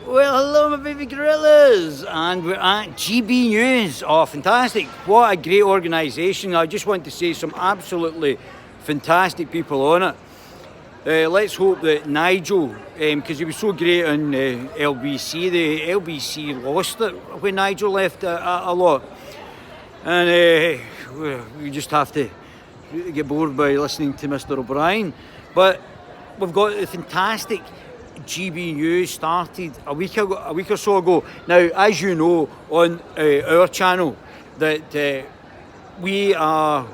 Well, hello, my baby gorillas, and we're at GB News. Oh, fantastic! What a great organisation. I just want to say some absolutely fantastic people on it. Let's hope that Nigel, because he was so great on LBC, the LBC lost it when Nigel left a lot. And we just have to get bored by listening to Mr. O'Brien. But we've got the fantastic GB News started a week or so ago. Now, as you know, on our channel, that we are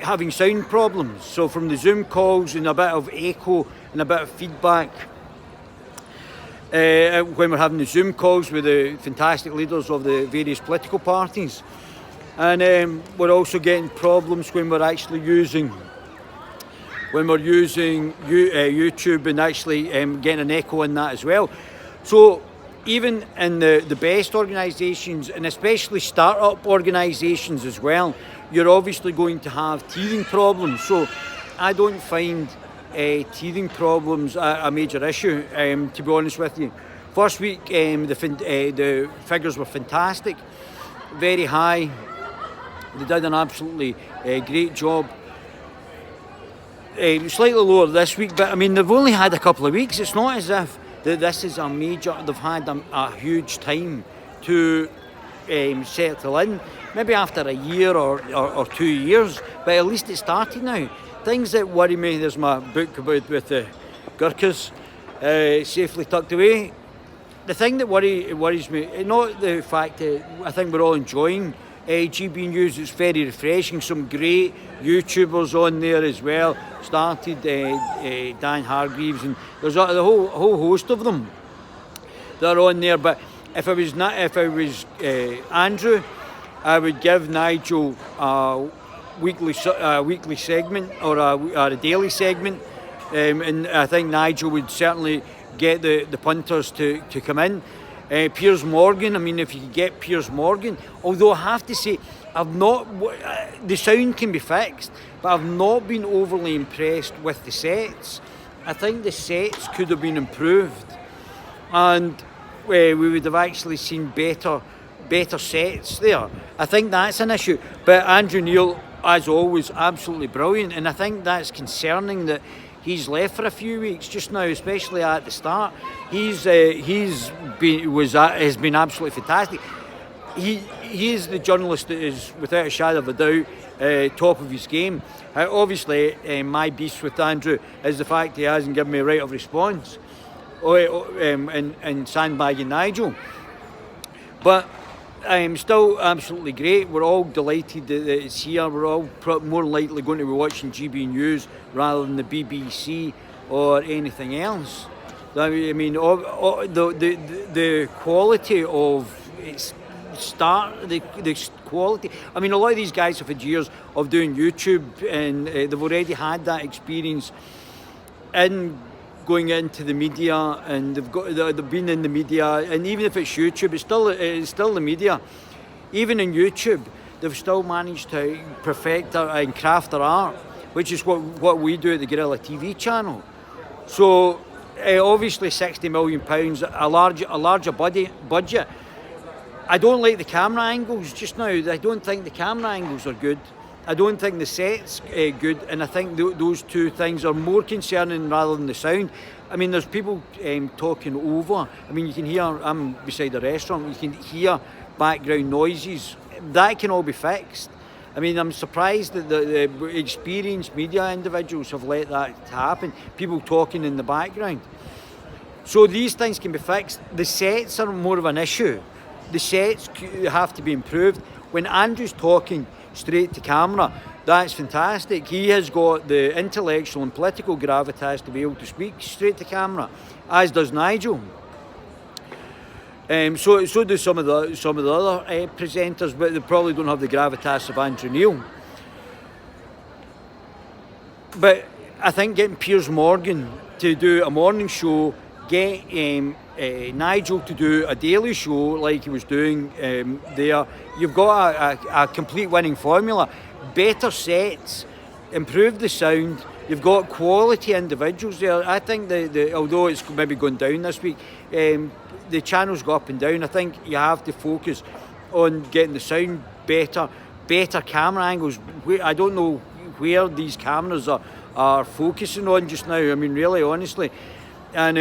having sound problems. So from the Zoom calls and a bit of echo and a bit of feedback when we're having the Zoom calls with the fantastic leaders of the various political parties. And we're also getting problems when we're actually using YouTube and actually getting an echo in that as well. So even in the best organisations, and especially start-up organisations as well, you're obviously going to have teething problems. So I don't find teething problems a major issue, to be honest with you. First week, the figures were fantastic, very high. They did an absolutely great job. Slightly lower this week, but I mean, they've only had a couple of weeks. It's not as if this is a major, they've had a huge time to settle in. Maybe after a year or 2 years, but at least it started now. Things that worry me, there's my book about with the Gurkhas safely tucked away. The thing that worries me, not the fact that I think we're all enjoying GB News, it's very refreshing. Some great YouTubers on there as well. Started Dan Hargreaves, and there's a whole host of them that are on there. But if I was Andrew, I would give Nigel a weekly segment or a daily segment, and I think Nigel would certainly get the punters to come in. Piers Morgan, I mean, if you could get Piers Morgan, although I have to say, the sound can be fixed, but I've not been overly impressed with the sets. I think the sets could have been improved, and we would have actually seen better sets there. I think that's an issue. But Andrew Neil, as always, absolutely brilliant, and I think that's concerning that he's left for a few weeks just now, especially at the start. Has been absolutely fantastic. He is the journalist that is, without a shadow of a doubt, top of his game. Obviously, my beef with Andrew is the fact he hasn't given me a right of response and sandbagging Nigel. But still absolutely great. We're all delighted that it's here. We're all more likely going to be watching GB News rather than the BBC or anything else. I mean, the quality of its the quality. I mean, a lot of these guys have had years of doing YouTube, and they've already had that experience in going into the media, and they've been in the media, and even if it's YouTube, it's still the media. Even in YouTube, they've still managed to perfect and craft their art, which is what we do at the Guerrilla TV channel. So obviously £60 million, a larger budget. I don't like the camera angles just now. I don't think the camera angles are good. I don't think the set's good, and I think those two things are more concerning rather than the sound. I mean, there's people talking over. I mean, you can hear, I'm beside a restaurant, you can hear background noises. That can all be fixed. I mean, I'm surprised that the experienced media individuals have let that happen, people talking in the background. So these things can be fixed. The sets are more of an issue. The sets have to be improved. When Andrew's talking straight to camera, that's fantastic. He has got the intellectual and political gravitas to be able to speak straight to camera, as does Nigel. So do some of the other presenters, but they probably don't have the gravitas of Andrew Neil. But I think getting Piers Morgan to do a morning show, get Nigel to do a daily show like he was doing there, you've got a complete winning formula. Better sets, improve the sound, You've got quality individuals there. I think although it's maybe going down this week, the channels go up and down. I think you have to focus on getting the sound better camera angles. I don't know where these cameras are focusing on just now. I mean, really, honestly, and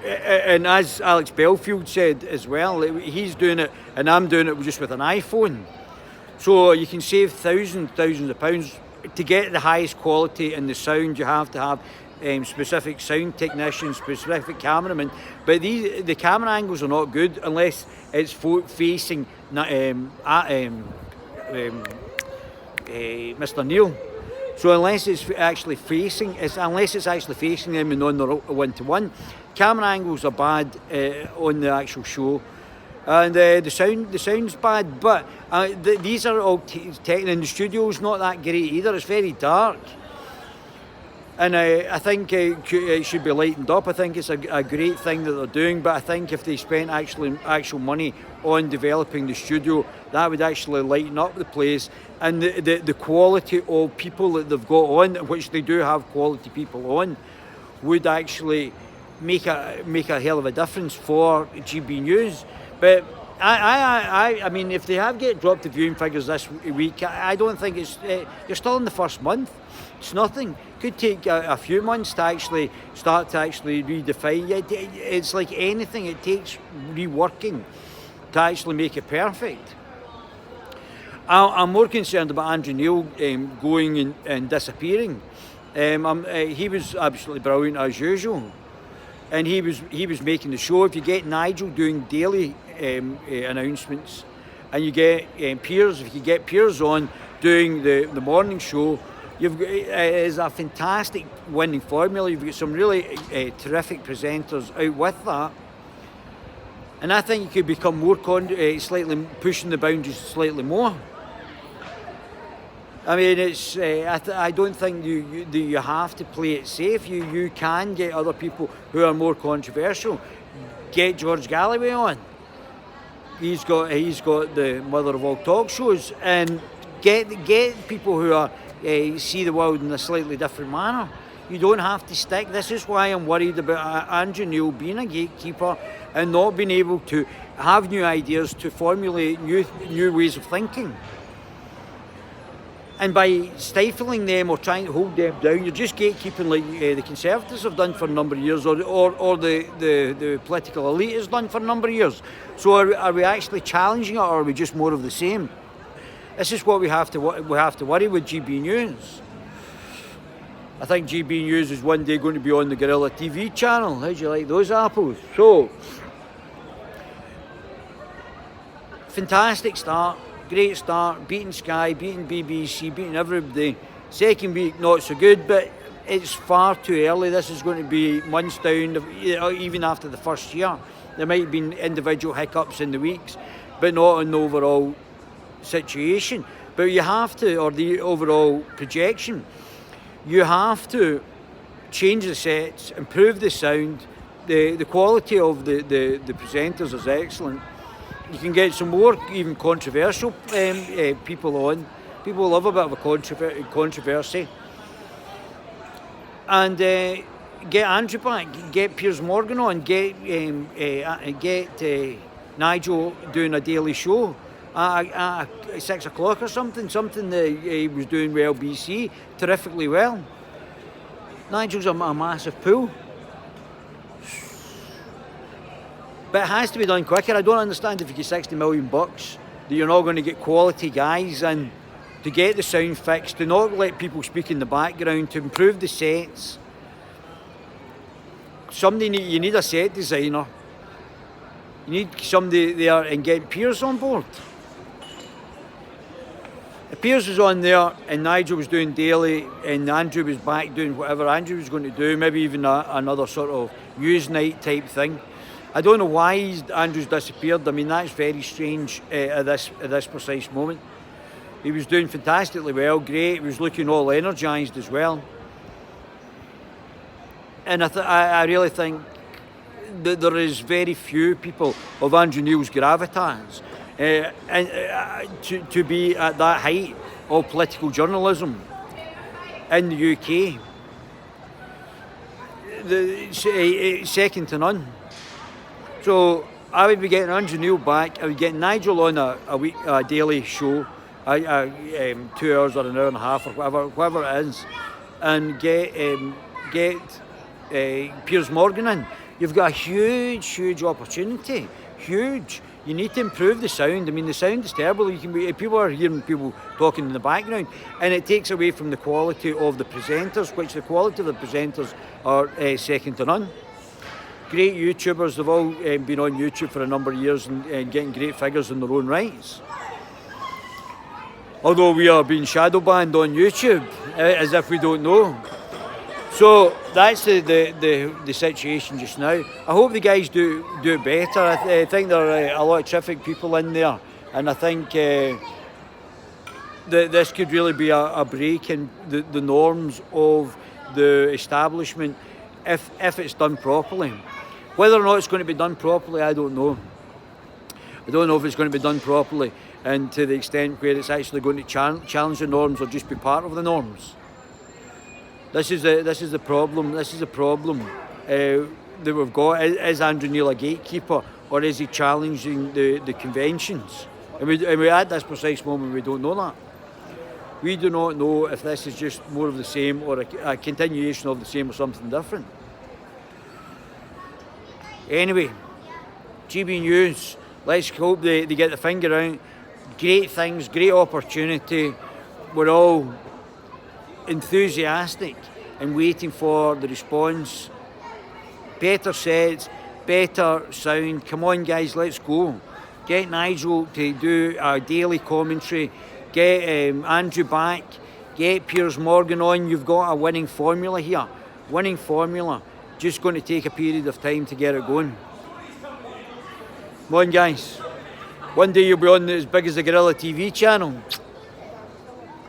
and as Alex Belfield said as well, he's doing it, and I'm doing it just with an iPhone. So you can save thousands of pounds. To get the highest quality in the sound, you have to have specific sound technicians, specific cameramen. But the camera angles are not good unless it's facing Mr. Neil. So unless it's actually facing them and on the one-to-one, camera angles are bad on the actual show. And the sound's bad, but these are all taken in the studio's not that great either. It's very dark, and I think it should be lightened up. I think it's a great thing that they're doing, but I think if they spent actual money on developing the studio, that would actually lighten up the place, and the quality of people that they've got on, which they do have quality people on, would actually make a hell of a difference for GB News. But I mean, if they have dropped the viewing figures this week, I don't think it's. You're still in the first month. It's nothing. Could take a few months to actually start to redefine. It's like anything. It takes reworking to actually make it perfect. I'm more concerned about Andrew Neil going and disappearing. He was absolutely brilliant as usual. And he was making the show. If you get Nigel doing daily announcements, and you get Piers, if you get Piers on doing the morning show, it's a fantastic winning formula. You've got some really terrific presenters out with that, and I think you could become more slightly pushing the boundaries slightly more. I mean, it's. I don't think you have to play it safe. You can get other people who are more controversial. Get George Galloway on. He's got the mother of all talk shows, and get people who are see the world in a slightly different manner. You don't have to stick. This is why I'm worried about Andrew Neil being a gatekeeper and not being able to have new ideas, to formulate new ways of thinking. And by stifling them or trying to hold them down, you're just gatekeeping like the Conservatives have done for a number of years, or the political elite has done for a number of years. So are we actually challenging it, or are we just more of the same? This is what we have to worry with GB News. I think GB News is one day going to be on the Guerrilla TV channel. How do you like those apples? So, fantastic start. Great start, beating Sky, beating BBC, beating everybody. Second week, not so good, but it's far too early. This is going to be months down, even after the first year. There might have been individual hiccups in the weeks, but not in the overall situation. But you have to, or the overall projection, you have to change the sets, improve the sound. The quality of the presenters is excellent. You can get some more even controversial people on. People love a bit of a controversy. And get Andrew back, get Piers Morgan on, get Nigel doing a daily show at 6 o'clock or something that he was doing well, BC, terrifically well. Nigel's a massive pull. But it has to be done quicker. I don't understand if you get $60 million that you're not going to get quality guys and to get the sound fixed, to not let people speak in the background, to improve the sets. You need a set designer. You need somebody there, and get Piers on board. If Piers was on there and Nigel was doing daily and Andrew was back doing whatever Andrew was going to do, maybe even another sort of news night type thing. I don't know why Andrew's disappeared. I mean, that's very strange at this precise moment. He was doing fantastically well, great. He was looking all energised as well. And I really think that there is very few people of Andrew Neil's gravitas to be at that height of political journalism. in the UK, second to none. So I would be getting Andrew Neil back. I would get Nigel on a daily show, 2 hours or an hour and a half or whatever it is, and get Piers Morgan in. You've got a huge opportunity. Huge. You need to improve the sound. I mean, the sound is terrible. People are hearing people talking in the background, and it takes away from the quality of the presenters, which the quality of the presenters are second to none. Great YouTubers, they've all been on YouTube for a number of years and getting great figures in their own rights. Although we are being shadow banned on YouTube, as if we don't know. So that's the situation just now. I hope the guys do better. I think there are a lot of terrific people in there, and I think this could really be a break in the norms of the establishment if it's done properly. Whether or not it's going to be done properly, I don't know. I don't know if it's going to be done properly and to the extent where it's actually going to challenge the norms or just be part of the norms. This is the problem. This is the problem that we've got. Is Andrew Neil a gatekeeper, or is he challenging the conventions? And we at this precise moment we don't know that. We do not know if this is just more of the same or a continuation of the same or something different. Anyway, GB News. Let's hope they get the finger out. Great things, great opportunity. We're all enthusiastic and waiting for the response. Better sets, better sound. Come on guys, let's go. Get Nigel to do a daily commentary. Get Andrew back. Get Piers Morgan on. You've got a winning formula here. Winning formula. Just going to take a period of time to get it going. Come on guys. One day you'll be on as big as the Guerrilla TV channel.